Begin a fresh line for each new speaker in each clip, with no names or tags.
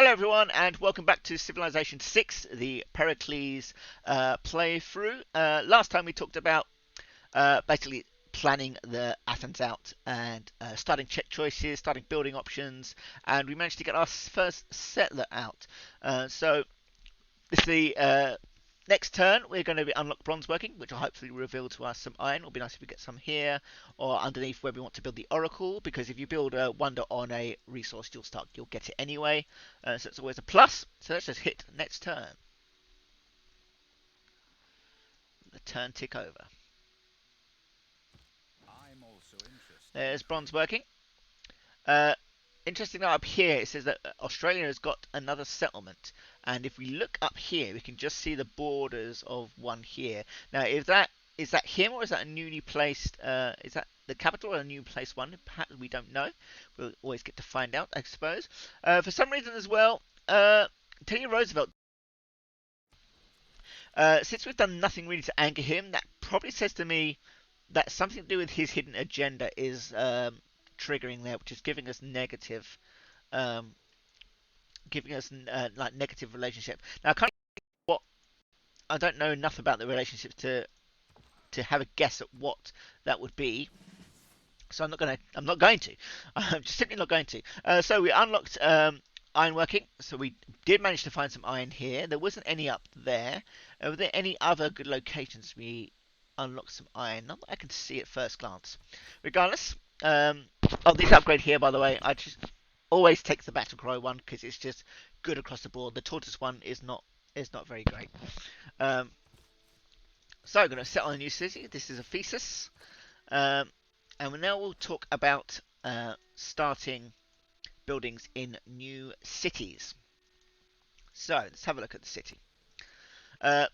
Hello everyone and welcome back to Civilization 6, the Pericles playthrough. Last time we talked about basically planning the Athens out and starting check choices, starting building options, and we managed to get our first settler out. So this is the next turn. We're going to be unlock bronze working, which will hopefully reveal to us some iron. It'll be nice if we get some here or underneath where we want to build the oracle, because if you build a wonder on a resource, you'll get it anyway. So it's always a plus. So let's just hit next turn. The turn tick over.
I'm also interested.
There's bronze working. Interesting that up here it says that Australia has got another settlement, and if we look up here we can just see the borders of one here. Now is that him, or is that a newly placed is that the capital or a new placed one? Perhaps, we don't know. We'll always get to find out, I suppose. For some reason as well, Teddy Roosevelt, since we've done nothing really to anger him, that probably says to me that something to do with his hidden agenda is triggering there, which is giving us negative, like negative relationship. Now, I don't know enough about the relationships to have a guess at what that would be. So I'm not going to. I'm just simply not going to. So we unlocked ironworking. So we did manage to find some iron here. There wasn't any up there. Were there any other good locations we unlocked some iron? Not that I can see at first glance. Regardless, this upgrade here, by the way, I just always take the battle cry one because it's just good across the board. The tortoise one is not very great. So I'm going to set on a new city. This is Ephesus, and now we'll talk about starting buildings in new cities. So let's have a look at the city.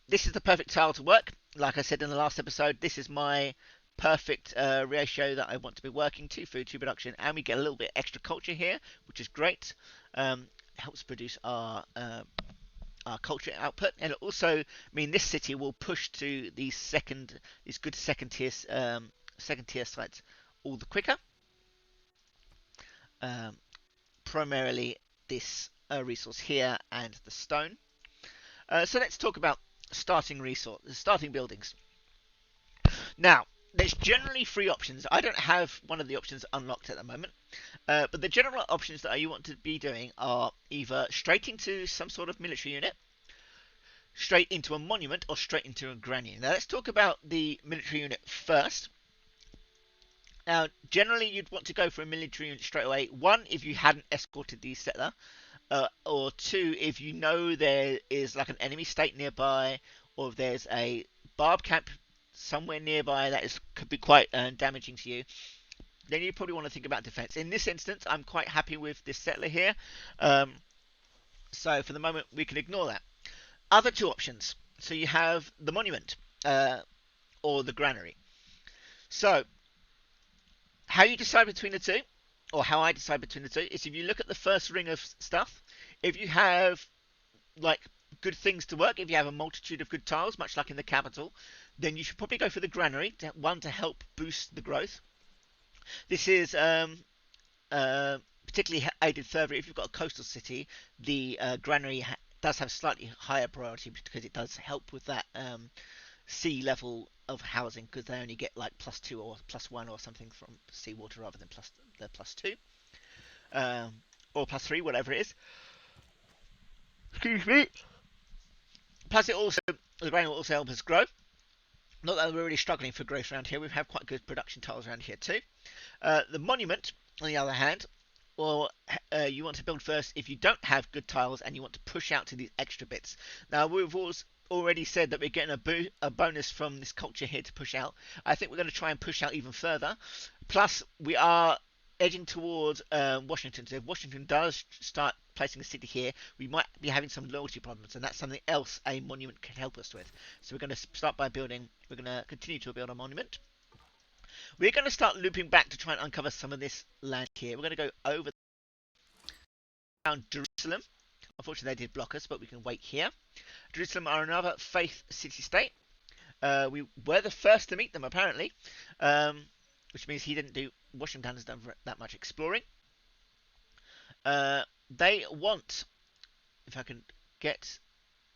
This is the perfect tile to work. Like I said in the last episode, this is my perfect ratio that I want to be working to, food to production, and we get a little bit extra culture here, which is great. Helps produce our culture output, and it also mean this city will push to these good second tier sites all the quicker. Primarily this resource here and the stone. So let's talk about starting buildings. Now, there's generally three options. I don't have one of the options unlocked at the moment, but the general options that you want to be doing are either straight into some sort of military unit, straight into a monument, or straight into a granary. Now let's talk about the military unit first. Now, generally you'd want to go for a military unit straight away. One, if you hadn't escorted the settler, or two, if you know there is like an enemy state nearby, or if there's a barb camp somewhere nearby that could be quite damaging to you, then you probably want to think about defense. In this instance, I'm quite happy with this settler here, so for the moment we can ignore that. Other two options. So you have the monument or the granary. So how you decide between the two, or how I decide between the two, is if you look at the first ring of stuff, if you have like good things to work, if you have a multitude of good tiles, much like in the capital, then you should probably go for the granary, to help boost the growth. This is particularly aided further if you've got a coastal city. The granary does have slightly higher priority because it does help with that sea level of housing, because they only get like +2 or +1 or something from seawater rather than +2 or +3, whatever it is. Excuse me. Plus, the granary will also help us grow. Not that we're really struggling for growth around here. We have quite good production tiles around here too. The monument, on the other hand, or you want to build first if you don't have good tiles and you want to push out to these extra bits. Now, we've already said that we're getting a bonus from this culture here to push out. I think we're going to try and push out even further. Plus, we are edging towards Washington. So if Washington does start placing a city here, we might be having some loyalty problems, and that's something else a monument can help us with. So we're going to start by building. We're going to continue to build a monument. We're going to start looping back to try and uncover some of this land here. We're going to go over around Jerusalem. Unfortunately, they did block us, but we can wait here. Jerusalem are another faith city-state. We were the first to meet them, apparently, which means Washington has done that much exploring. They want if I can get,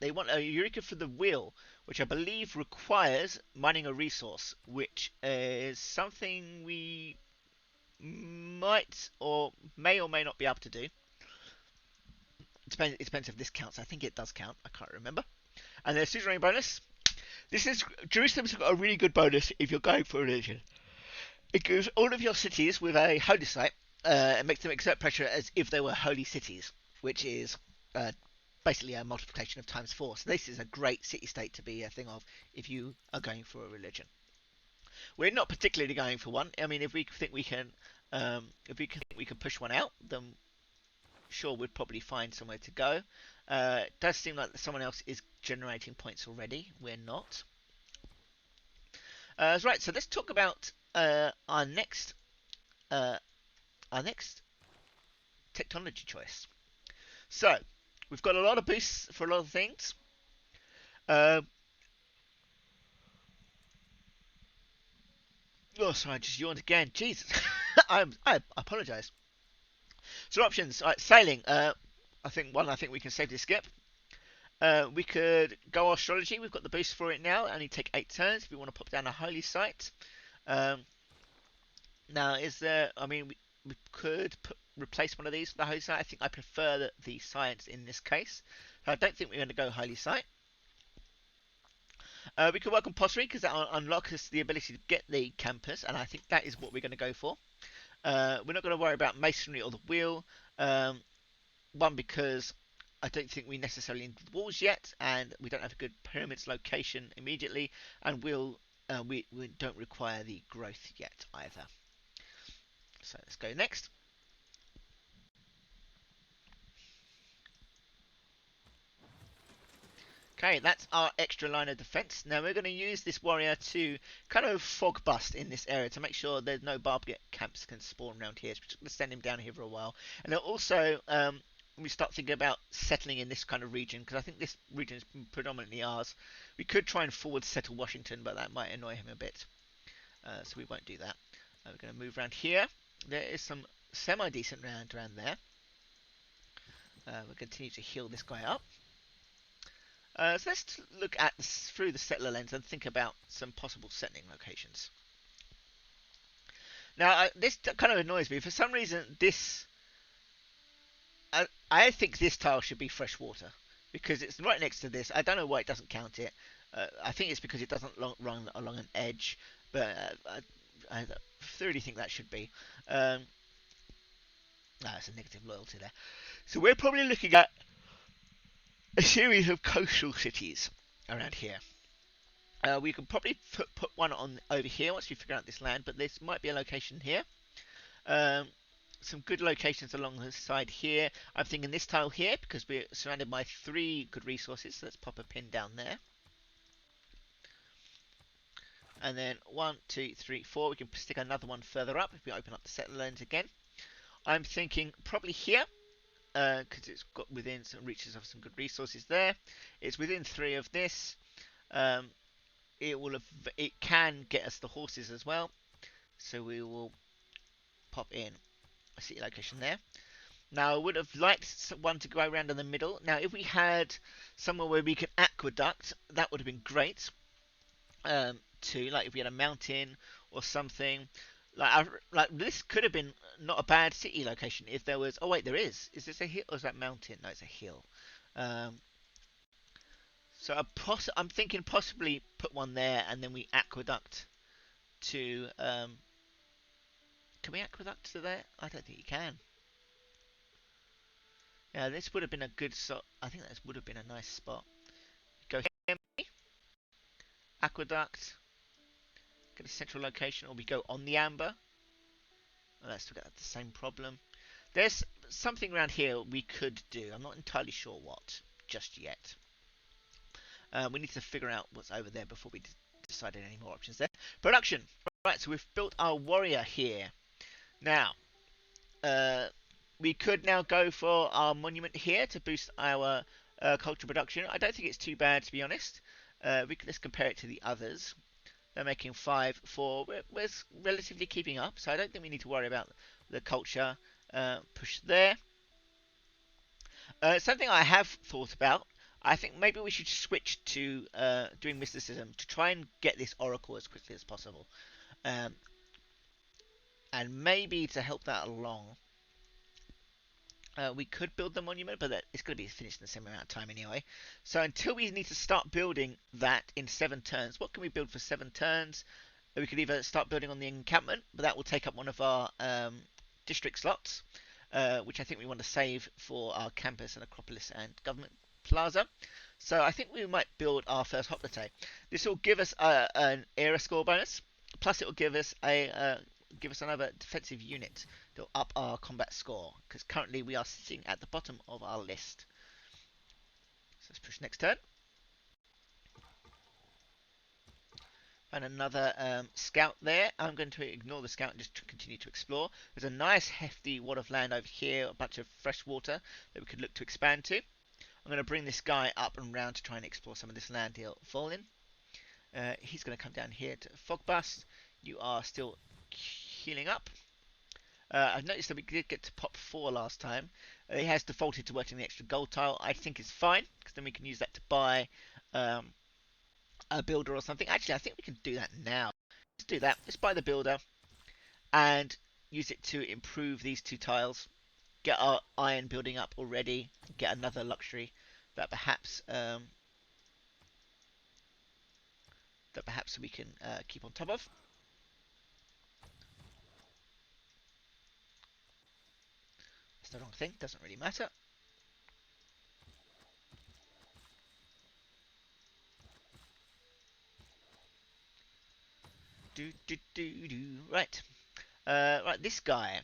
they want a Eureka for the wheel, which I believe requires mining a resource, which is something we might or may not be able to do. It depends if this counts. I think it does count. I can't remember. And there's suzerain bonus. This is Jerusalem's got a really good bonus if you're going for religion. It gives all of your cities with a holy site and makes them exert pressure as if they were holy cities, which is basically a multiplication of times 4. So this is a great city-state to be a thing of if you are going for a religion. We're not particularly going for one. I mean, if we think we can, push one out, then sure, we'd probably find somewhere to go. It does seem like someone else is generating points already. We're not. Right, so let's talk about our next technology choice. So we've got a lot of boosts for a lot of things. Oh, sorry, I just yawned again. Jesus, I apologise. So options, right, sailing. I think we can safely skip. We could go astrology. We've got the boost for it now. Only take 8 turns if we want to pop down a holy site. Now, is there? I mean, we could replace one of these with the holy site. I think I prefer the science in this case. So I don't think we're going to go holy site. We could work on pottery because that unlocks us the ability to get the campus, and I think that is what we're going to go for. We're not going to worry about masonry or the wheel. One, because I don't think we necessarily need the walls yet, and we don't have a good pyramids location immediately, and we don't require the growth yet either. So let's go next. Okay, that's our extra line of defense. Now we're going to use this warrior to kind of fog bust in this area to make sure there's no barbed camps can spawn around here. So we're just going to send him down here for a while. And also, we start thinking about settling in this kind of region, because I think this region is predominantly ours. We could try and forward settle Washington, but that might annoy him a bit. So we won't do that. We're going to move around here. There is some semi-decent land around there. We'll continue to heal this guy up. So let's look at through the settler lens and think about some possible settling locations. Now, this kind of annoys me. For some reason, I think this tile should be fresh water because it's right next to this. I don't know why it doesn't count it. I think it's because it doesn't run along an edge, but I really think that should be. It's a negative loyalty there. So we're probably looking at a series of coastal cities around here. We can probably put one on over here once we figure out this land, but this might be a location here. Some good locations along the side here. I'm thinking this tile here because we're surrounded by 3 good resources. So let's pop a pin down there. And then 1, 2, 3, 4. We can stick another one further up if we open up the settler lens again. I'm thinking probably here because it's got within some reaches of some good resources there. It's within 3 of this. It can get us the horses as well. So we will pop in a city location there. Now I would have liked one to go around in the middle. Now if we had somewhere where we could aqueduct, that would have been great. Like if we had a mountain or something. Like this could have been not a bad city location if there was. Oh wait, there is. Is this a hill or is that mountain? No, it's a hill. So I'm thinking possibly put one there and then we aqueduct to. Can we aqueduct to there? I don't think you can. Yeah, this would have been a good spot. I think this would have been a nice spot. Go here, aqueduct. Get a central location, or we go on the amber. Let's look at the same problem. There's something around here we could do. I'm not entirely sure what just yet. We need to figure out what's over there before we decide any more options there. Production. Right, so we've built our warrior here. Now, we could now go for our monument here to boost our culture production. I don't think it's too bad, to be honest. Let's compare it to the others. They're making 5, 4. We're relatively keeping up, so I don't think we need to worry about the culture push there. Something I have thought about. I think maybe we should switch to doing mysticism to try and get this oracle as quickly as possible, um, and maybe to help that along. We could build the monument, but it's going to be finished in the same amount of time anyway. So until we need to start building that in 7 turns, what can we build for 7 turns? We could either start building on the encampment, but that will take up one of our district slots, which I think we want to save for our campus and Acropolis and government plaza. So I think we might build our first hoplite. This will give us an era score bonus, plus it will give us another defensive unit to up our combat score, because currently we are sitting at the bottom of our list. So let's push next turn. And another scout there. I'm going to ignore the scout and just continue to explore. There's a nice hefty wad of land over here, a bunch of fresh water that we could look to expand to. I'm going to bring this guy up and round to try and explore some of this land he'll fall in. He's going to come down here to Fogbust. You are still healing up. I've noticed that we did get to pop 4 last time. He has defaulted to working the extra gold tile. I think it's fine, because then we can use that to buy a builder or something. Actually, I think we can do that now. Let's do that. Let's buy the builder and use it to improve these 2 tiles. Get our iron building up already. Get another luxury that perhaps we can keep on top of. That's the wrong thing. Doesn't really matter. Right. Right, this guy.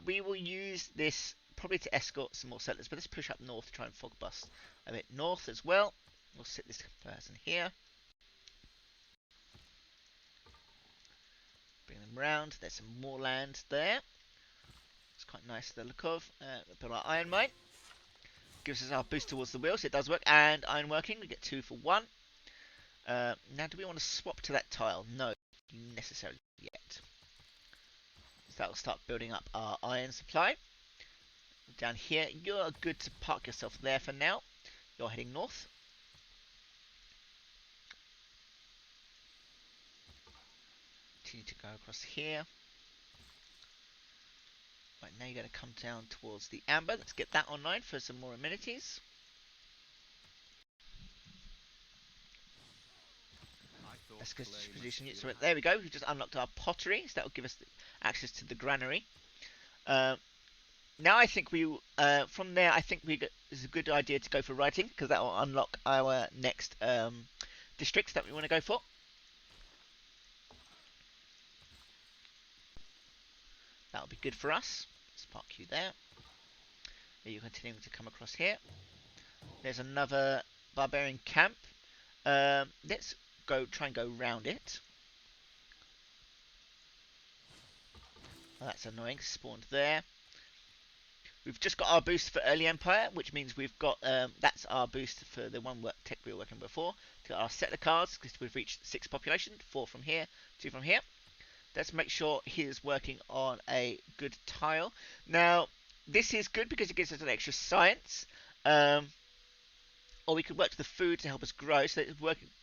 We will use this probably to escort some more settlers, but let's push up north to try and fog bust a bit north as well. We'll sit this person here. Bring them round. There's some more land there. It's quite nice the look of. Build our iron mine. Gives us our boost towards the wheel, so it does work. And iron working, we get 2 for 1. Now, do we want to swap to that tile? No, necessarily yet. So that will start building up our iron supply. Down here, you're good to park yourself there for now. You're heading north. Continue to go across here. Right, now you're going to come down towards the amber. Let's get that online for some more amenities. Let's go to producing units. So there we go. We've just unlocked our pottery, so that will give us access to the granary. Now I think from there, I think it's a good idea to go for writing, because that will unlock our next districts that we want to go for. That'll be good for us. Let's park you there. You're continuing to come across here. There's another barbarian camp. Let's try and go round it. Oh, that's annoying. Spawned there. We've just got our boost for early empire, which means we've got that's our boost for the one tech we were working before. To our settler cards, because we've reached 6 population, 4 from here, 2 from here. Let's make sure he is working on a good tile. Now, this is good because it gives us an extra science. Or we could work to the food to help us grow. So it's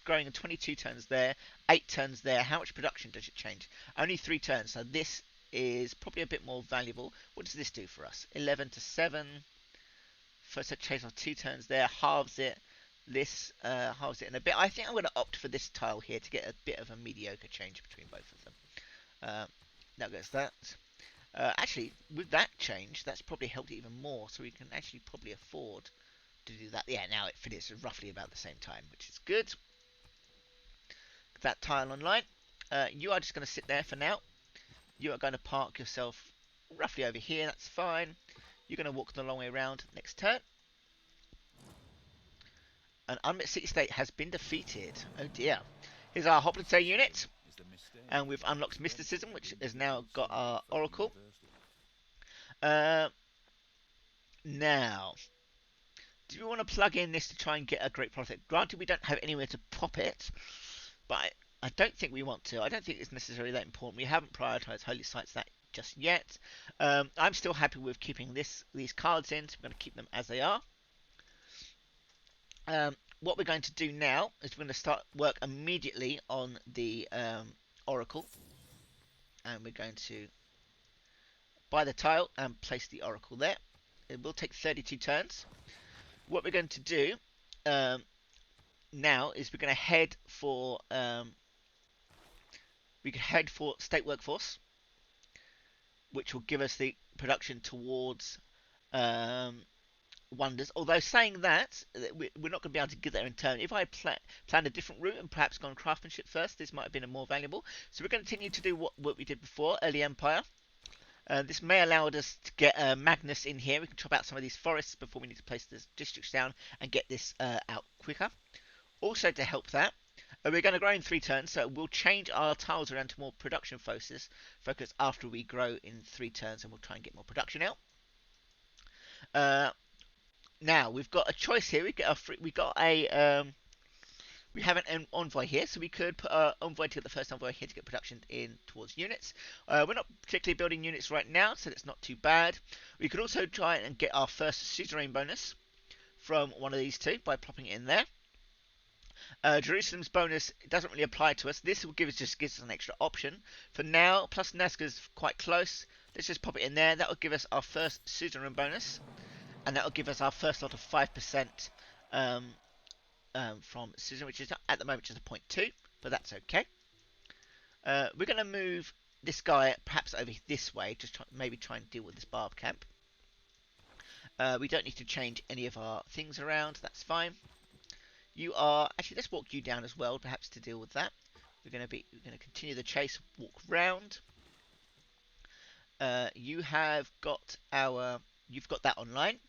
growing in 22 turns there, 8 turns there. How much production does it change? Only 3 turns. So this is probably a bit more valuable. What does this do for us? 11 to 7. First, I chase off 2 turns there. Halves it. This halves it in a bit. I think I'm going to opt for this tile here to get a bit of a mediocre change between both of them. Now goes that. Actually, with that change, that's probably helped it even more. So we can actually probably afford to do that. Yeah, now it finishes roughly about the same time, which is good. That tile online. You are just going to sit there for now. You are going to park yourself roughly over here. That's fine. You're going to walk the long way around next turn. An unmet city state has been defeated. Oh dear. Here's our hoplite unit. And we've unlocked mysticism, which has now got our oracle. Now, do we want to plug in this to try and get a great profit? Granted, we don't have anywhere to pop it, but I don't think we want to. I don't think it's necessarily that important. We haven't prioritised holy sites that just yet. I'm still happy with keeping these cards in, so I'm going to keep them as they are. What we're going to do now is we're going to start work immediately on the Oracle, and we're going to buy the tile and place the Oracle there. It will take 32 turns. What we're going to do now is we're going to head for state workforce, which will give us the production towards wonders. Although saying that, we're not going to be able to get there in turn. If I planned a different route and perhaps gone craftsmanship first, this might have been more valuable. So we're going to continue to do what we did before, early empire. This may allow us to get Magnus in here. We can chop out some of these forests before we need to place the districts down and get this out quicker. Also to help that, we're going to grow in 3 turns, so we'll change our tiles around to more production focus after we grow in 3 turns, and we'll try and get more production out. Now we've got a choice here. We have an envoy here, so we could put our envoy to get the first envoy here to get production in towards units. We're not particularly building units right now, so it's not too bad. We could also try and get our first suzerain bonus from one of these two by plopping it in there. Jerusalem's bonus doesn't really apply to us. This will gives us an extra option. For now, plus Nazca's quite close. Let's just pop it in there. That will give us our first suzerain bonus, and that will give us our first lot of 5% from suzerain, which is at the moment just a 0.2, but that's okay. We're going to move this guy perhaps over this way, just maybe try and deal with this barb camp. We don't need to change any of our things around. That's fine. You are actually, let's walk you down as well, perhaps to deal with that. We're going to continue the chase, walk round. You've got that online,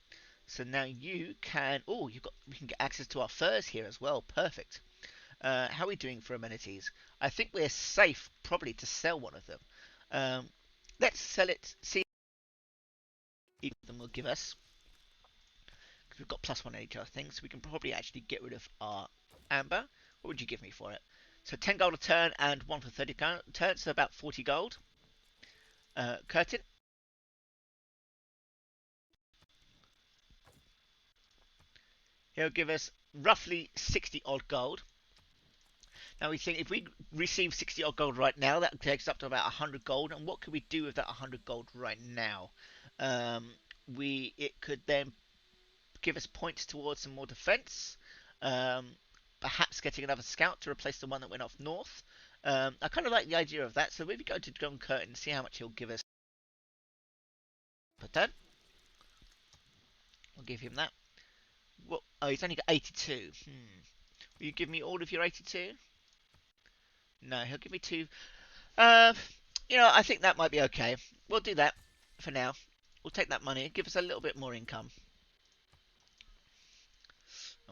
so now you can. We can get access to our furs here as well. Perfect. How are we doing for amenities? I think we're safe probably to sell one of them. Let's sell it. See, each of them will give us. We've got +1 on each other things, so we can probably actually get rid of our amber. What would you give me for it? So 10 gold a turn and 1 for 30 turns, so about 40 gold. Curtain. He'll give us roughly 60 odd gold. Now we think if we receive 60 odd gold right now, that takes us up to about 100 gold. And what could we do with that 100 gold right now? It could then give us points towards some more defense. Perhaps getting another scout to replace the one that went off north. I kind of like the idea of that. So maybe go to John Curtin and see how much he'll give us per turn. We'll give him that. What? Oh, he's only got 82. Will you give me all of your 82? No, he'll give me 2. I think that might be okay. We'll do that for now. We'll take that money. Give us a little bit more income.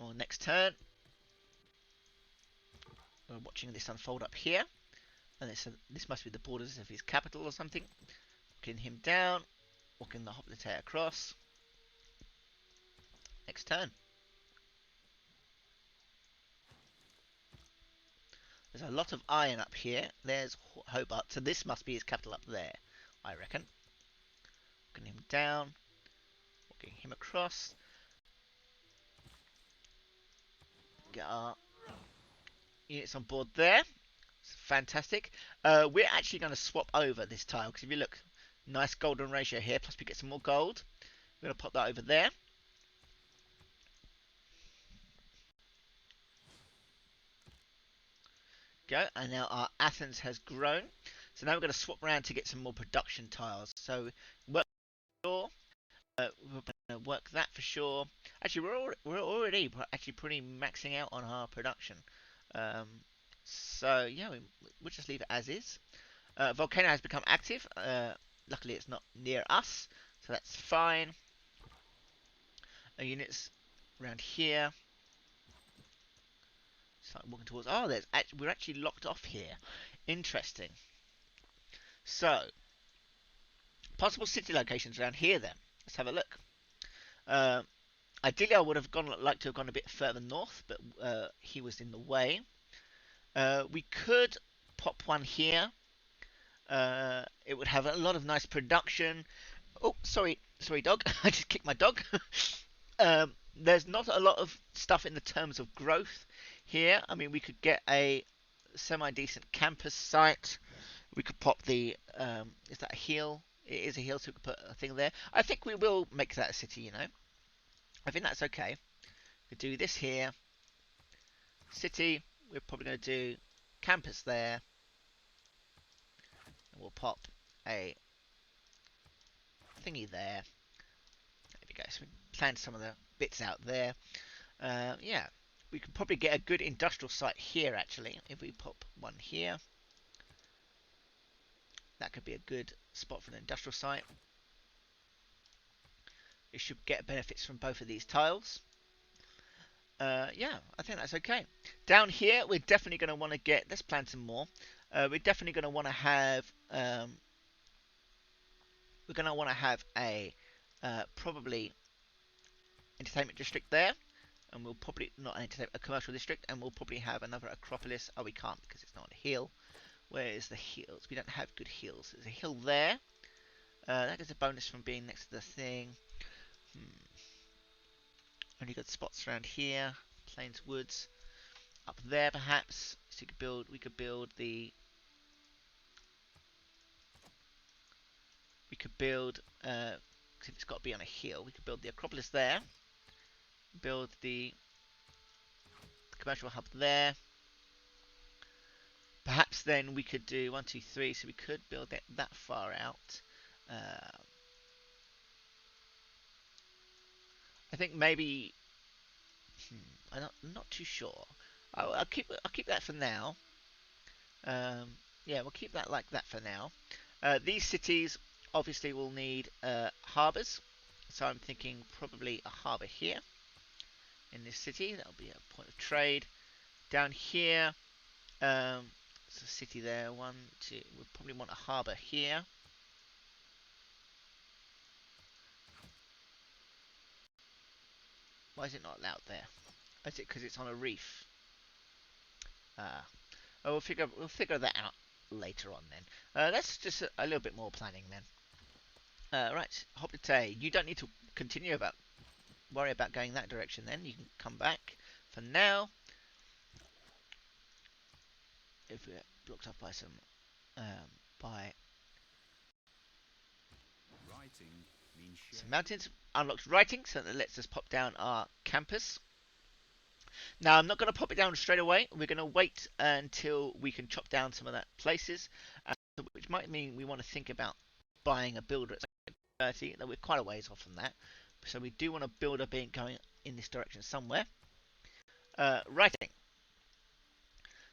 Oh, next turn. We're watching this unfold up here. And this must be the borders of his capital or something. Walking him down. Walking the hoplite across. Next turn. There's a lot of iron up here. There's Hobart. So this must be his capital up there, I reckon. Walking him down. Walking him across. Get our units on board there. It's fantastic. We're actually going to swap over this tile, because if you look, nice golden ratio here, plus we get some more gold. We're going to pop that over there. Go, and now our Athens has grown. So now we're going to swap around to get some more production tiles. So work sure. We're going to work that for sure. Actually, we're already actually pretty maxing out on our production. So yeah, we'll just leave it as is. Volcano has become active. Luckily, it's not near us, so that's fine. Units around here. Start walking towards. Oh, we're actually locked off here. Interesting. So, possible city locations around here. Then let's have a look. Ideally, I would have liked to have gone a bit further north, but he was in the way. We could pop one here. It would have a lot of nice production. Oh, sorry, dog. I just kicked my dog. There's not a lot of stuff in the terms of growth here. I mean, we could get a semi-decent campus site. We could pop the. Is that a hill? It is a hill, so we could put a thing there. I think we will make that a city. You know, I think that's okay. We do this here. City. We're probably going to do campus there, and we'll pop a thingy there. There we go. So we plan some of the bits out there. Yeah, we could probably get a good industrial site here actually. If we pop one here, that could be a good spot for an industrial site. We should get benefits from both of these tiles. Yeah, I think that's okay. Down here, we're definitely going to want to get. Let's plan some more. We're definitely going to want to have. We're going to want to have a probably entertainment district there, and we'll probably not an entertainment, a commercial district, and we'll probably have another Acropolis. Oh, we can't because it's not a hill. Where is the hills? We don't have good hills. There's a hill there. That gets a bonus from being next to the thing. Only got spots around here. Plains woods. Up there perhaps. So we could build the because it's got to be on a hill. We could build the Acropolis there. Build the commercial hub there. Perhaps then we could do 1, 2, 3. So we could build it that far out. I think maybe. I'm not too sure. I'll keep that for now. Yeah, we'll keep that like that for now. These cities obviously will need harbours, so I'm thinking probably a harbour here in this city. That'll be a point of trade. Down here, it's a city there. 1, 2. We'll probably want a harbour here. Why is it not allowed there? Is it because it's on a reef? Oh, we'll figure that out later on then. That's just a little bit more planning then. Right, Hoplite, you don't need to continue worry about going that direction then. You can come back. For now, if we're blocked up by some by
Writing means
some mountains, unlocks writing, so that lets us pop down our campus. Now I'm not going to pop it down straight away. We're going to wait until we can chop down some of that places, which might mean we want to think about buying a builder at 30. Though we're quite a ways off from that, so we do want a builder being going in this direction somewhere. Writing.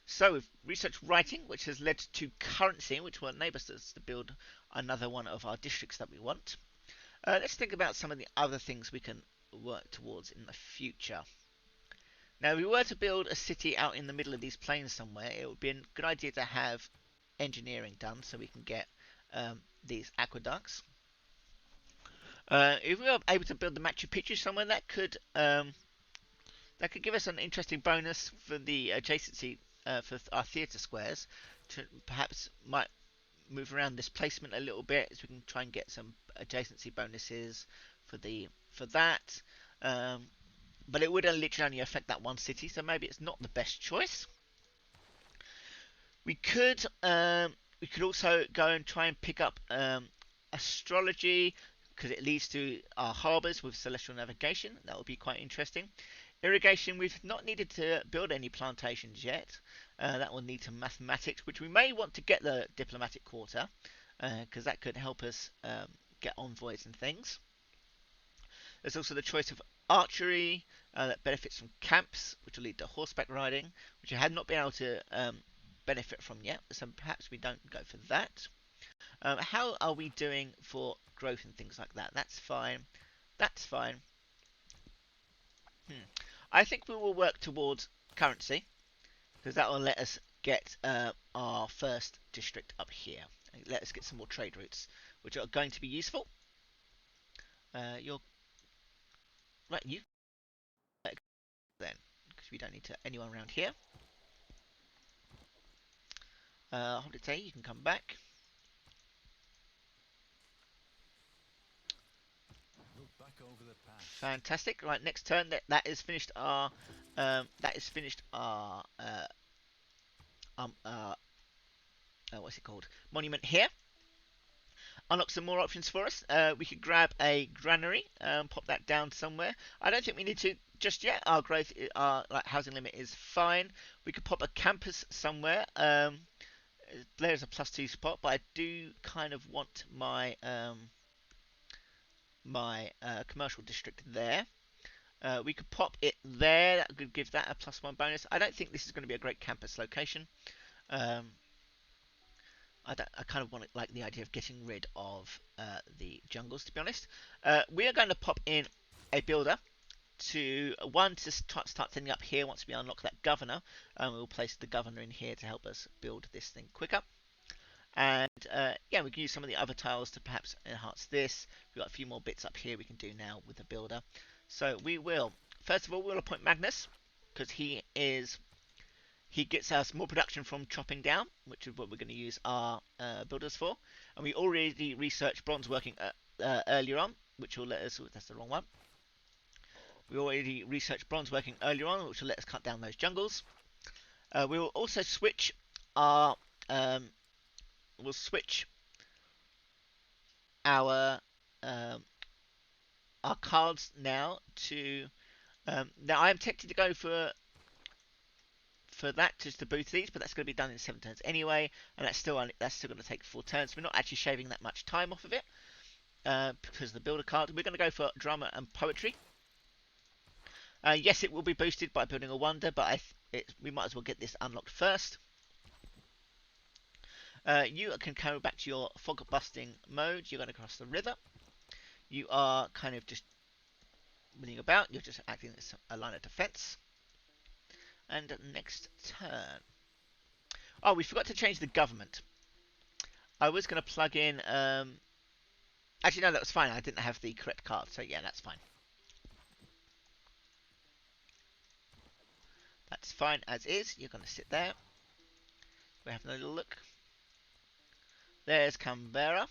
So we've researched writing, which has led to currency, which will enable us to build another one of our districts that we want. Let's think about some of the other things we can work towards in the future. Now, if we were to build a city out in the middle of these plains somewhere, it would be a good idea to have engineering done so we can get these aqueducts. If we were able to build the Machu Picchu somewhere, that could give us an interesting bonus for the adjacency for our theatre squares. To perhaps might move around this placement a little bit, so we can try and get some adjacency bonuses for that. But it would literally only affect that one city, so maybe it's not the best choice. We could also go and try and pick up astrology, because it leads to our harbours with celestial navigation. That would be quite interesting. Irrigation, we've not needed to build any plantations yet. That will need some mathematics, which we may want to get the diplomatic quarter, because that could help us get envoys and things. There's also the choice of archery that benefits from camps, which will lead to horseback riding, which I had not been able to benefit from yet, so perhaps we don't go for that. How are we doing for growth and things like that? That's fine. That's fine. I think we will work towards currency, because that will let us get our first district up here. Let us get some more trade routes, which are going to be useful. You're right, you then, because we don't need anyone around here. Hold it, you can come back.
over the past.
Fantastic. Right, next turn. That is finished our um uh, what's it called? Monument here. Unlock some more options for us. We could grab a granary, pop that down somewhere. I don't think we need to just yet. Our growth, our like housing limit is fine. We could pop a campus somewhere. There's a +2 spot, but I do kind of want my commercial district there. We could pop it there. That could give that a +1 bonus. I don't think this is going to be a great campus location. Um, I kind of want like the idea of getting rid of the jungles, to be honest. We are going to pop in a builder to start setting up here once we unlock that governor. We'll place the governor in here to help us build this thing quicker. And yeah, we can use some of the other tiles to perhaps enhance this. We've got a few more bits up here we can do now with the builder. So we will, first of all, we'll appoint Magnus, because he gets us more production from chopping down, which is what we're going to use our builders for. And we already researched bronze working earlier on, which will let us, that's the wrong one. We already researched bronze working earlier on, which will let us cut down those jungles. We will also switch our we'll switch our cards now to now I am tempted to go for that just to boost these, but that's going to be done in 7 turns anyway, and that's still going to take 4 turns. So we're not actually shaving that much time off of it because of the builder card. We're going to go for drama and poetry. Yes, it will be boosted by building a wonder, but we might as well get this unlocked first. You can carry back to your fog busting mode. You're going to cross the river. You are kind of just milling about. You're just acting as a line of defense. And next turn. Oh, we forgot to change the government. I was going to plug in. Actually, no, that was fine. I didn't have the correct card, so yeah, that's fine. That's fine as is. You're going to sit there. We have a little look. There's Canberra.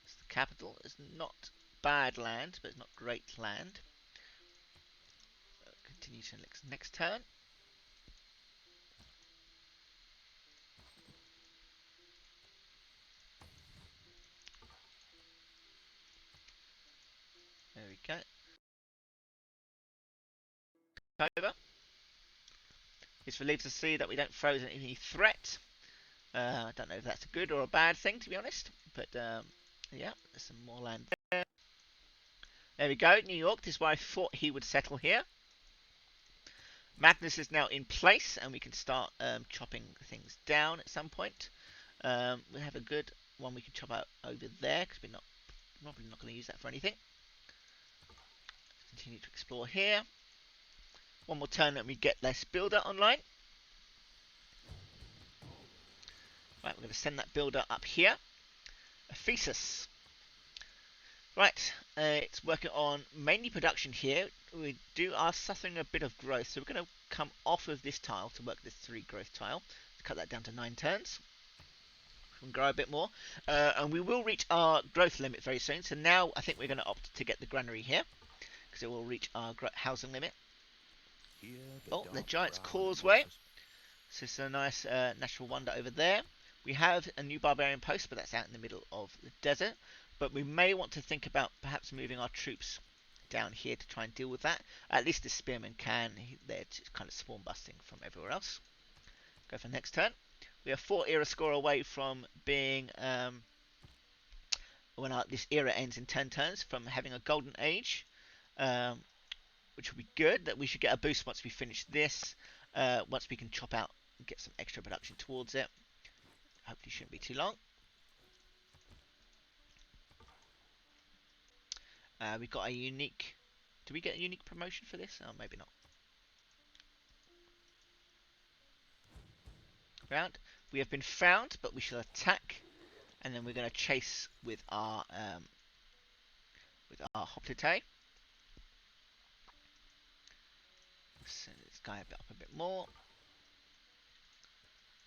It's the capital. It's not bad land, but it's not great land. Continue to next turn. There we go. Over. It's relieved to see that we don't froze any threat. I don't know if that's a good or a bad thing, to be honest. But yeah, there's some more land there. There we go, New York. This is why I thought he would settle here. Magnus is now in place, and we can start chopping things down at some point. We have a good one we can chop out over there, because we're probably not going to use that for anything. Continue to explore here. One more turn and we get less builder online. Right, we're going to send that builder up here. Ephesus. Right, it's working on mainly production here. We are suffering a bit of growth, so we're going to come off of this tile to work this 3 growth tile. Let's cut that down to 9 turns. We can grow a bit more. And we will reach our growth limit very soon. So now I think we're going to opt to get the granary here, because it will reach our housing limit. Oh, the Giant's Causeway. So it's a nice natural wonder over there. We have a new barbarian post, but that's out in the middle of the desert. But we may want to think about perhaps moving our troops down here to try and deal with that. At least the spearmen can. They're just kind of spawn busting from everywhere else. Go for next turn. We are 4 era score away from being, when this era ends in 10 turns, from having a golden age. Which will be good. That we should get a boost once we finish this. Once we can chop out and get some extra production towards it. Hopefully shouldn't be too long. We've got a unique... Do we get a unique promotion for this? Oh, maybe not. Round. We have been found, but we shall attack. And then we're going to chase with our hoplite. Send this guy up a bit more.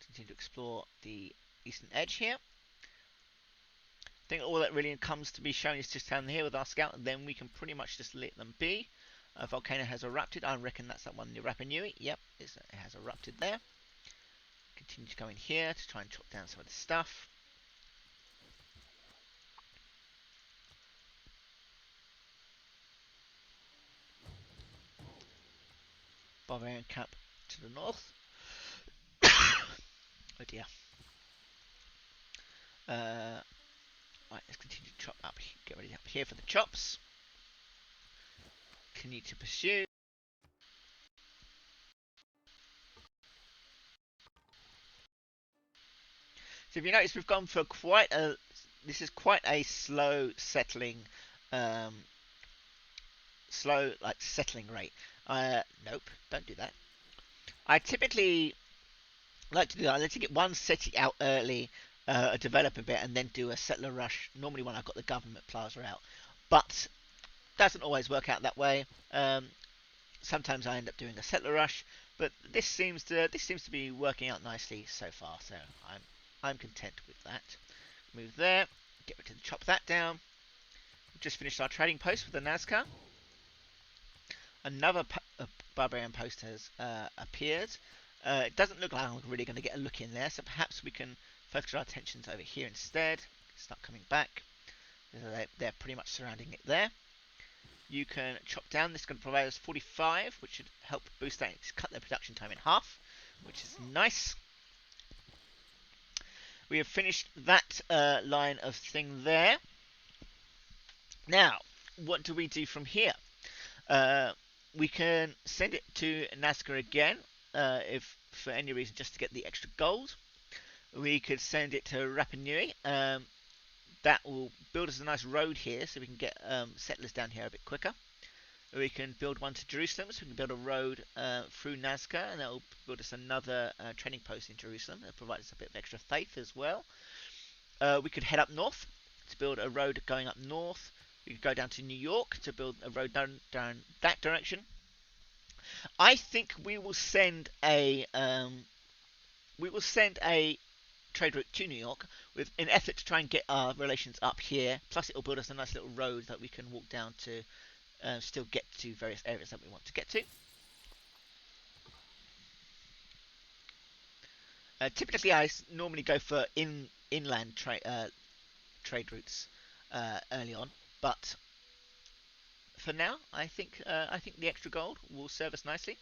Continue to explore the eastern edge here. I think all that really comes to be shown is just down here with our scout, and then we can pretty much just let them be. Volcano has erupted. I reckon that's that one near Rapa Nui. Yep, it has erupted there. Continue to go in here to try and chop down some of the stuff. Barbarian camp to the north. Oh dear. Right, let's continue to chop up. Get ready up here for the chops. Continue to pursue. So if you notice, we've gone for quite a. This is quite a slow settling, settling rate. Nope, don't do that. I typically like to do that. I like to get one city out early, develop a bit, and then do a settler rush. Normally when I've got the government plaza out, but doesn't always work out that way. Sometimes I end up doing a settler rush, but this seems to be working out nicely so far. So I'm content with that. Move there. Get ready to chop that down. We've just finished our trading post with the Nazca. Another barbarian post has appeared. It doesn't look like I'm really going to get a look in there, so perhaps we can focus our attentions over here instead. Start coming back. They're pretty much surrounding it there. You can chop down. This is going to provide us 45, which should help boost that, cut their production time in half, which is nice. We have finished that line of thing there. Now, what do we do from here? We can send it to Nazca again, if for any reason just to get the extra gold. We could send it to Rapa Nui. That will build us a nice road here, so we can get settlers down here a bit quicker. We can build one to Jerusalem, so we can build a road through Nazca, and that will build us another trading post in Jerusalem. It'll provide us a bit of extra faith as well. We could head up north to build a road going up north. We could go down to New York to build a road down that direction. I think we will send a trade route to New York with an effort to try and get our relations up here. Plus, it will build us a nice little road that we can walk down to, still get to various areas that we want to get to. Typically, I normally go for inland trade routes early on, but for now, I think the extra gold will serve us nicely.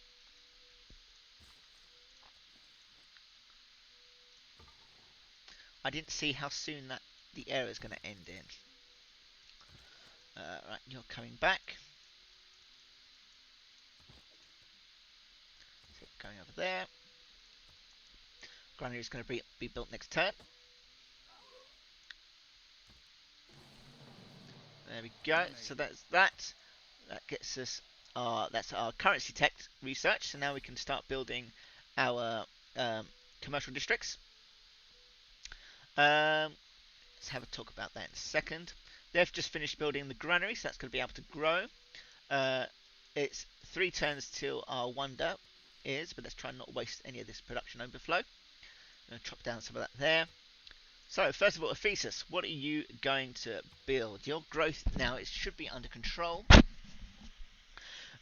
I didn't see how soon that the area is going to end in. Right, you're coming back. So going over there. Granary is going to be built next turn. There we go. So that's that. That gets us that's our currency tech research. So now we can start building our commercial districts. Let's have a talk about that in a second. They've just finished building the granary, so that's going to be able to grow. It's 3 turns till our wonder is, but let's try and not waste any of this production overflow. I'm going to chop down some of that there. So, first of all, Ephesus, what are you going to build? Your growth now, it should be under control.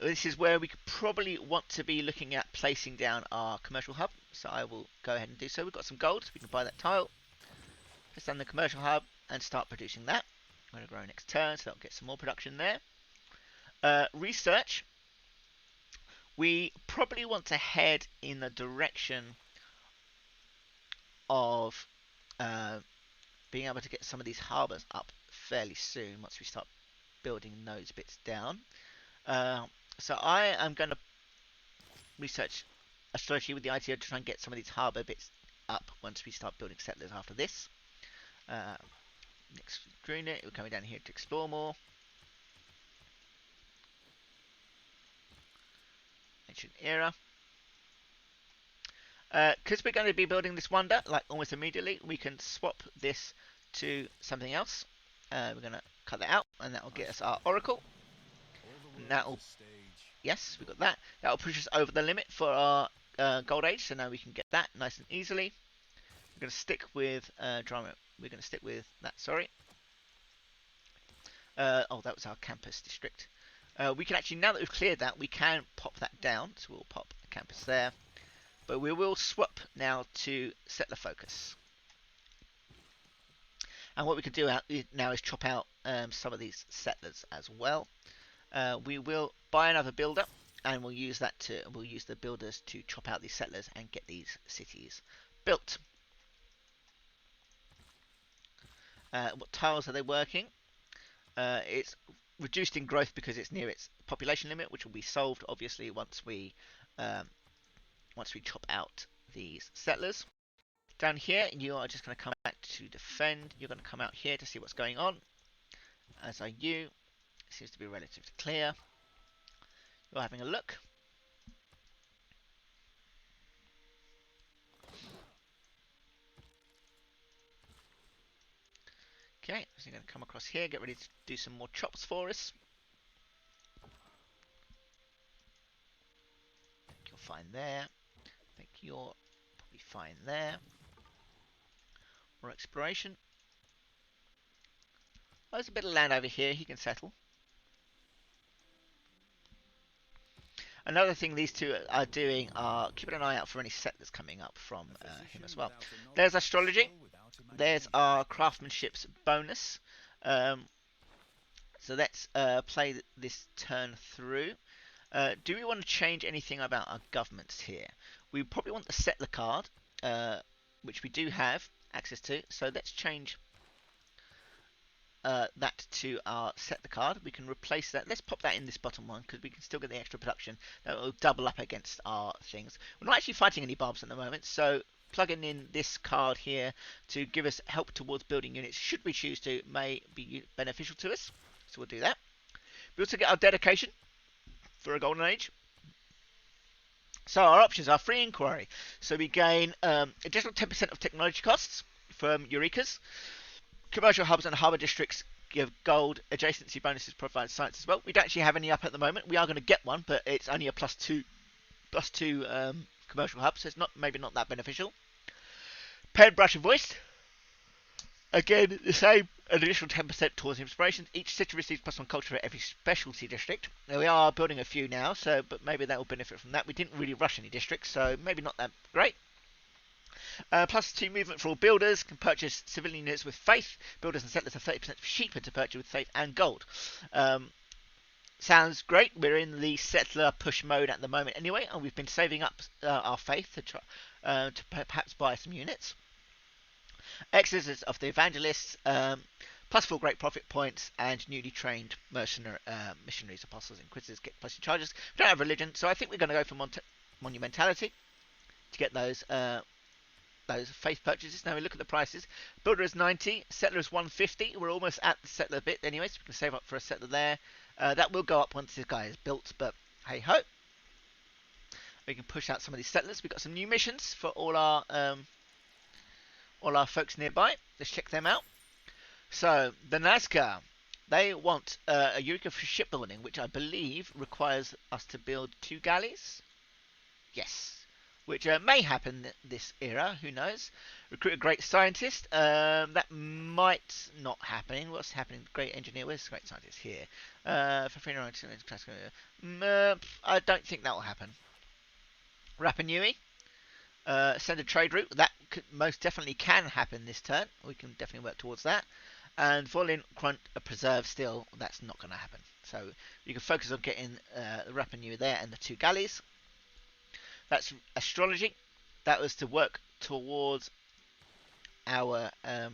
This is where we could probably want to be looking at placing down our commercial hub. So I will go ahead and do so. We've got some gold, so we can buy that tile. Place down the commercial hub and start producing that. I'm going to grow next turn, so that'll get some more production there. Research. We probably want to head in the direction of being able to get some of these harbours up fairly soon once we start building those bits down. So I am going to research a strategy with the idea to try and get some of these harbour bits up once we start building settlers after this. Next unit, we're coming down here to explore more. Ancient era. Because we're going to be building this wonder like almost immediately, we can swap this to something else. We're going to cut that out, and that will get us our oracle. And that will, yes, we got that. That will push us over the limit for our gold age, so now we can get that nice and easily. We're going to stick with drama. We're going to stick with that. Sorry. Oh, that was our campus district. We can actually, now that we've cleared that, we can pop that down. So we'll pop a campus there. But we will swap now to settler focus. And what we can do now is chop out some of these settlers as well. We will buy another builder, and we'll use the builders to chop out these settlers and get these cities built. What tiles are they working? It's reduced in growth because it's near its population limit, which will be solved obviously once we chop out these settlers. Down here, you are just going to come back to defend. You're going to come out here to see what's going on. As are you. It seems to be relatively clear. You're having a look. Okay, so you're going to come across here, get ready to do some more chops for us. I think you're fine there. I think you're probably fine there. More exploration. Oh, there's a bit of land over here he can settle. Another thing these two are doing are keeping an eye out for any settlers coming up from him as well. There's astrology. There's our craftsmanship's bonus. So let's play this turn through. Do we want to change anything about our governments here? We probably want the settler card, which we do have access to. So let's change that to our settler card. We can replace that. Let's pop that in this bottom one because we can still get the extra production. That will double up against our things. We're not actually fighting any barbs at the moment, so plugging in this card here to give us help towards building units, should we choose to, may be beneficial to us. So we'll do that. We also get our dedication for a golden age. So our options are free inquiry. So we gain additional 10% of technology costs from Eurekas. Commercial hubs and harbour districts give gold. Adjacency bonuses provide science as well. We don't actually have any up at the moment. We are going to get one, but it's only a plus two commercial hub, so it's maybe not that beneficial. Pen, brush, and voice. Again, the same. An additional 10% towards inspiration. Each city receives plus one culture for every specialty district. Now we are building a few now, but maybe that will benefit from that. We didn't really rush any districts, so maybe not that great. Plus 2 movement for all builders. Can purchase civilian units with faith. Builders and settlers are 30% cheaper to purchase with faith and gold. Sounds great. We're in the settler push mode at the moment anyway, and we've been saving up our faith to perhaps buy some units. Exodus of the Evangelists, plus 4 great profit points, and newly trained missionaries, apostles, inquisitors get plus 2 charges. We don't have religion, so I think we're going to go for monumentality to get those faith purchases. Now we look at the prices. Builder is 90, settler is 150. We're almost at the settler bit anyway, so we can save up for a settler there. That will go up once this guy is built, but hey ho. We can push out some of these settlers. We've got some new missions for all our folks nearby. Let's check them out. So the Nazca, they want a Eureka for shipbuilding, which I believe requires us to build 2 galleys. Yes, which may happen this era. Who knows? Recruit a great scientist. That might not happen. What's happening? Great engineer. Where's the great scientist here? I don't think that will happen. Rapa Nui. Send a trade route. That most definitely can happen this turn. We can definitely work towards that. And Volin Grunt Preserve still, that's not going to happen. So you can focus on getting Rapa Nui there and the 2 galleys. That's astrology. That was to work towards our That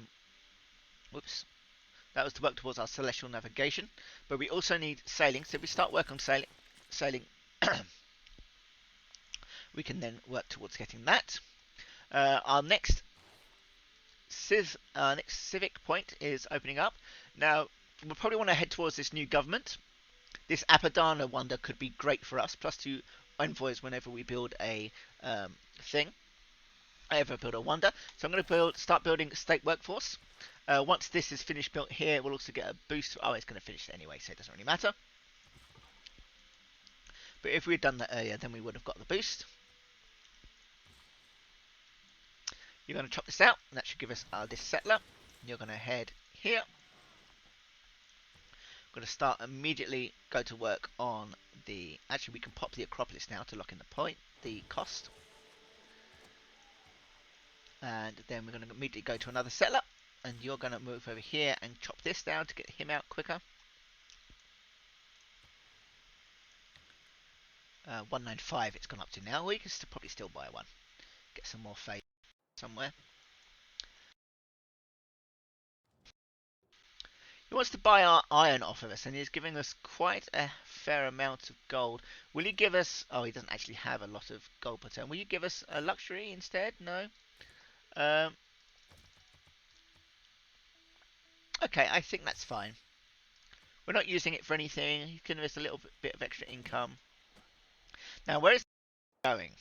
was to work towards our celestial navigation. But we also need sailing. So if we start work on sailing, we can then work towards getting that. Our next civic point is opening up. Now we'll probably want to head towards this new government. This Apadana wonder could be great for us. Plus 2 envoys whenever we build a thing. I ever build a wonder. So I'm going to start building state workforce. Once this is finished built here, we'll also get a boost. Oh, it's going to finish anyway, so it doesn't really matter. But if we had done that earlier, then we would have got the boost. You're going to chop this out, and that should give us this settler. You're going to head here. We're going to start immediately. Go to work on the. Actually, we can pop the Acropolis now to lock in the cost, and then we're going to immediately go to another settler. And you're going to move over here and chop this down to get him out quicker. 195 it's gone up to now. We can probably still buy one. Get some more faith somewhere. He wants to buy our iron off of us, and he's giving us quite a fair amount of gold. Will you give us... Oh, he doesn't actually have a lot of gold per turn. Will you give us a luxury instead? No? Okay, I think that's fine. We're not using it for anything. He's giving us a little bit of extra income. Now, where is it going?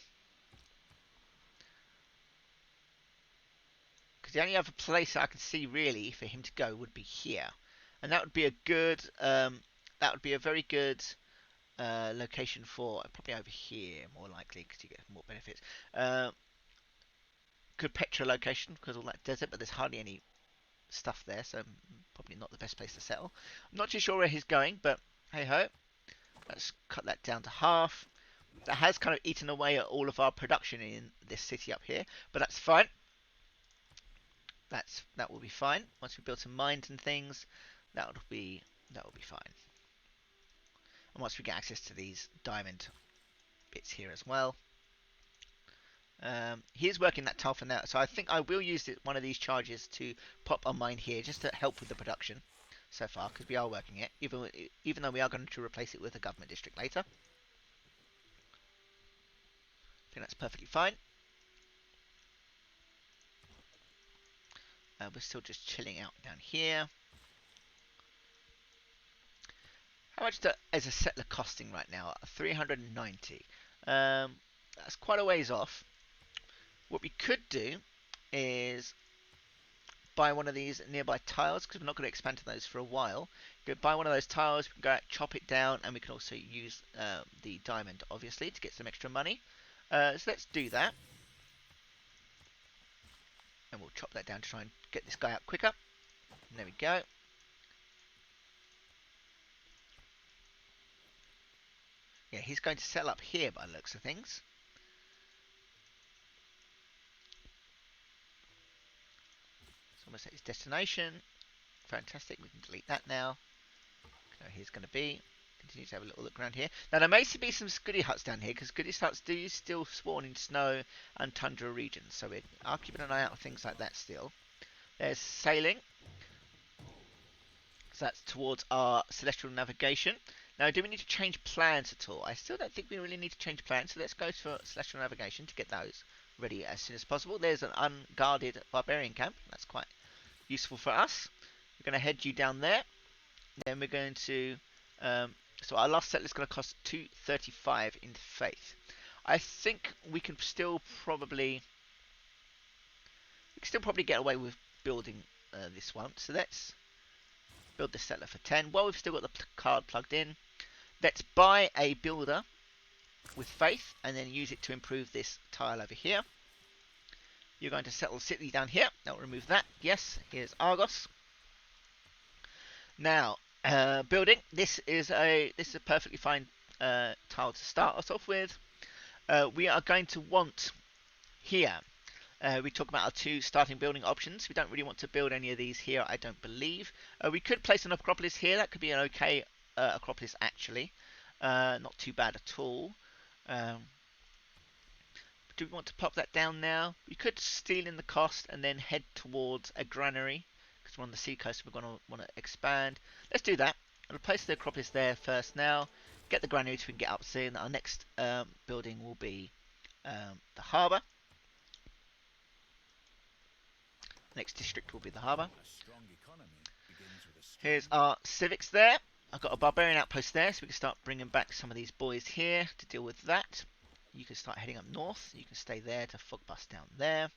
Because the only other place I can see really for him to go would be here, and that would be a good. That would be a very good location for probably over here, more likely, because you get more benefits. Good Petra location because all that desert, but there's hardly any stuff there, so probably not the best place to settle. I'm not too sure where he's going, but hey ho. Let's cut that down to half. That has kind of eaten away at all of our production in this city up here, but that's fine. That will be fine. Once we build some mines and things, that will be fine. And once we get access to these diamond bits here as well. He is working that tile for now, so I think I will use one of these charges to pop a mine here just to help with the production so far, because we are working it, even though we are going to replace it with a government district later. I think that's perfectly fine. We're still just chilling out down here. How much is a settler costing right now? 390. That's quite a ways off. What we could do is buy one of these nearby tiles, because we're not going to expand to those for a while. Go buy one of those tiles, we can go out, chop it down, and we can also use the diamond, obviously, to get some extra money. So let's do that. And we'll chop that down to try and get this guy out quicker. And there we go. Yeah, he's going to settle up here by the looks of things. It's almost at his destination. Fantastic, we can delete that now. So here's going to be. Continue to have a little look around here. Now there may be some goody huts down here, because goody huts do still spawn in snow and tundra regions. So we are keeping an eye out on things like that still. There's sailing. So that's towards our celestial navigation. Now, do we need to change plans at all? I still don't think we really need to change plans, so let's go for celestial navigation to get those ready as soon as possible. There's an unguarded barbarian camp. That's quite useful for us. We're going to head you down there. Then we're going to... so our last settler is going to cost 235 in faith. I think we can still probably... get away with building this one. So let's build this settler for 10. Well, we've still got the card plugged in. Let's buy a builder with faith and then use it to improve this tile over here. You're going to settle city down here. I'll remove that. Yes, here's Argos. Now, building. This is a perfectly fine tile to start us off with. We are going to want here. We talk about our two starting building options. We don't really want to build any of these here, I don't believe. We could place an Acropolis here. That could be an okay Acropolis, actually. Not too bad at all. Do we want to pop that down now? We could steal in the cost and then head towards a granary, because we're on the sea coast, we're going to want to expand. Let's do that. I'll place the Acropolis there first now. Get the granary so we can get up soon. Our next building will be the harbour. Next district will be the harbour. Here's our civics there. I've got a barbarian outpost there, so we can start bringing back some of these boys here to deal with that. You can start heading up north. You can stay there to fog bust down there.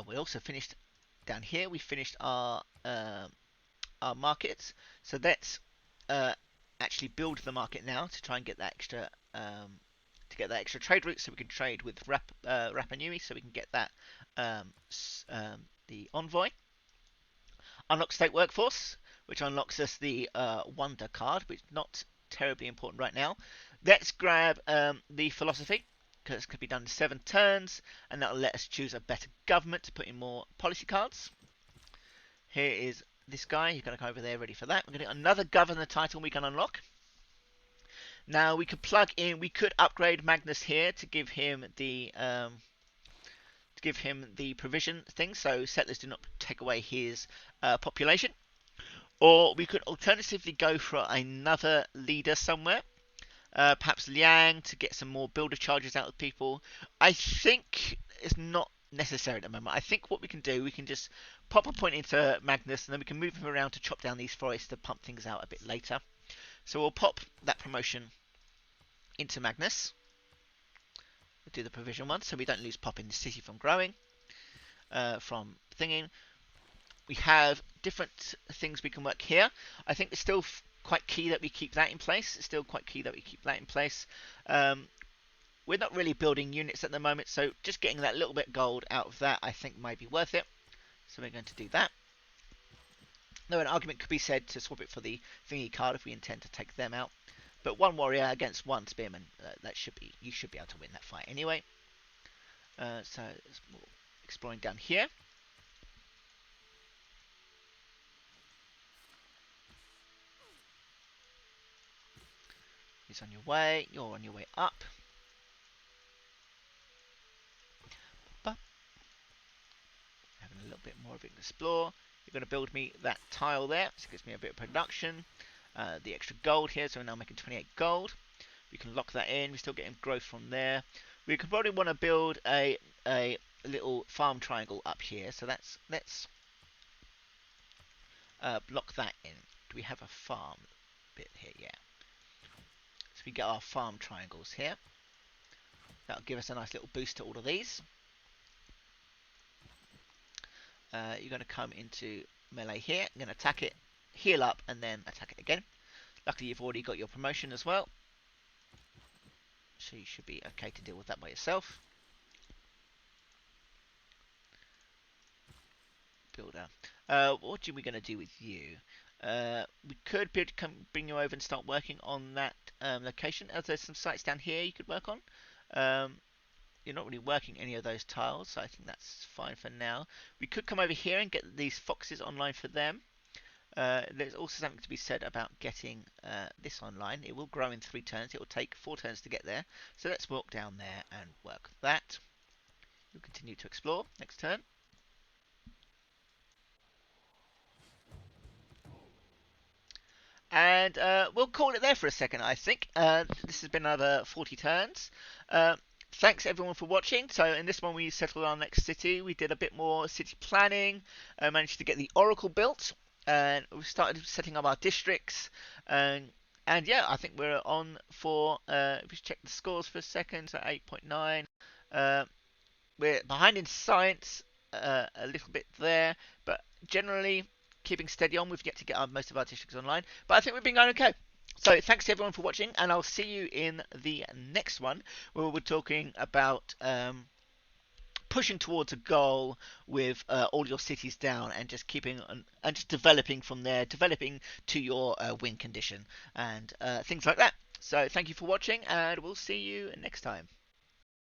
We also finished down here. We finished our markets. So let's actually build the market now to try and get that extra trade route, so we can trade with Rapa Nui, so we can get that the envoy. Unlock state workforce, which unlocks us the wonder card, which is not terribly important right now. Let's grab the philosophy, because it could be done in 7 turns, and that'll let us choose a better government to put in more policy cards. Here is this guy. He's going to go over there ready for that. We're going to get another governor title we can unlock. Now we could plug in. We could upgrade Magnus here to give him the provision thing, so settlers do not take away his population. Or we could alternatively go for another leader somewhere. Perhaps Liang to get some more builder charges out of people. I think it's not necessary at the moment. I think what we can do, we can just pop a point into Magnus, and then we can move him around to chop down these forests to pump things out a bit later. So we'll pop that promotion into Magnus. We'll do the provision one, so we don't lose pop in the city from growing, from thinking. We have different things we can work here. I think it's still quite key that we keep that in place. It's still quite key that we keep that in place. We're not really building units at the moment, so just getting that little bit gold out of that I think might be worth it. So we're going to do that. Though an argument could be said to swap it for the thingy card if we intend to take them out. But one warrior against one spearman, you should be able to win that fight anyway. So exploring down here. He's on your way. You're on your way up. Having a little bit more of it to explore. You're going to build me that tile there, so it gives me a bit of production. The extra gold here, so we're now making 28 gold. We can lock that in. We're still getting growth from there. We could probably want to build a little farm triangle up here. So let's block that in. Do we have a farm bit here? Yeah. So we get our farm triangles here. That'll give us a nice little boost to all of these. You're going to come into melee here. You're going to attack it, heal up, and then attack it again. Luckily, you've already got your promotion as well, so you should be okay to deal with that by yourself. Builder. What are we going to do with you? We could bring you over and start working on that location, as there's some sites down here you could work on. You're not really working any of those tiles, so I think that's fine for now. We could come over here and get these foxes online for them. There's also something to be said about getting this online. It will grow in 3 turns. It will take 4 turns to get there. So let's walk down there and work that. We'll continue to explore next turn. And we'll call it there for a second, I think. This has been another 40 turns. Thanks everyone for watching. So in this one we settled our next city. We did a bit more city planning. Managed to get the Oracle built. And we started setting up our districts. And yeah, I think we're on for... if we check the scores for a second, so 8.9. We're behind in science a little bit there. But generally... keeping steady on. We've yet to get most of our districts online, but I think we've been going okay. So thanks to everyone for watching, and I'll see you in the next one where we're talking about pushing towards a goal with all your cities down and just keeping and just developing from there, developing to your win condition and things like that. So thank you for watching, and we'll see you next time.